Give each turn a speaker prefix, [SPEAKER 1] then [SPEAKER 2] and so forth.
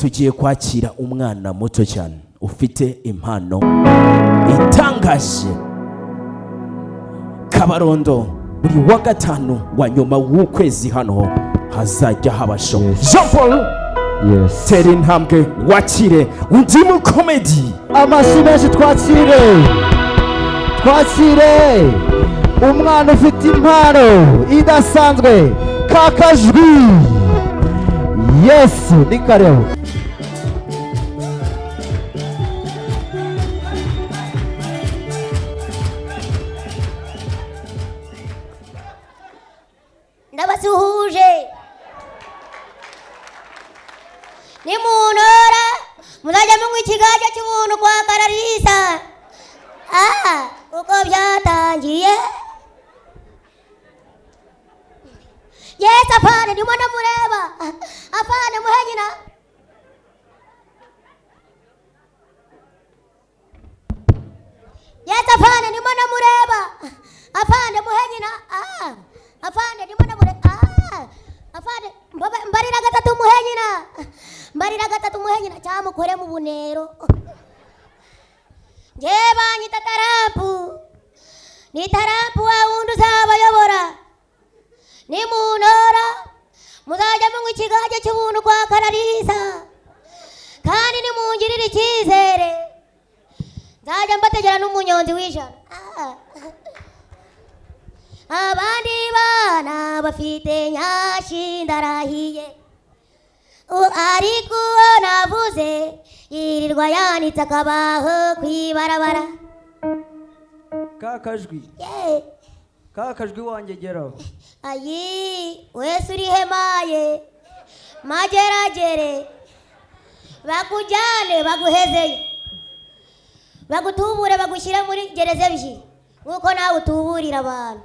[SPEAKER 1] tugiye kwakira umwana muto cyane ufite impano itangaje. Kabarondo buri wa gatanu wa nyuma w'ukwezi hano hazajya haba show. Jean Paul tera intambwe wakire undi mu comedy.
[SPEAKER 2] Amashyi menshi twakire umwana ufite impano idasanzwe Kakajwi. Yesu ni karibu.
[SPEAKER 3] Ndabasuhuje ni munora muzajya munywa ikigaja cy'umuntu kwa Kararisa. Uko byatangiye Yes, apana ndimo ndamureba. Apana muhenyina. Yes, apana ndimo ndamureba. Apana muhenyina. Apana ndimo ndamureba. Apana mbarira gatatu muhenyina cyamukore mu bunero. Jeba nyita tarampu. Ni tarampu wa wundi uzabayobora. Ni munora muzajya munywa ikigaje cy'ubuntu kwa Kararisa, kandi nimungirire icyizere nzajya mbategera n'umunyonzi w'ijana. Abandi bana bafite nyashi ndarahiye, ariko navuze yirirwa yanitse akabaho kwibarabara.
[SPEAKER 2] Kakajwi Kakajwi wanjye geraho.
[SPEAKER 3] Ayi wese uri hemaye mageragere bakujyane baguhezeye bagutubure bagushyire muri gereza bishyi nkuko nawe utuburira abantu.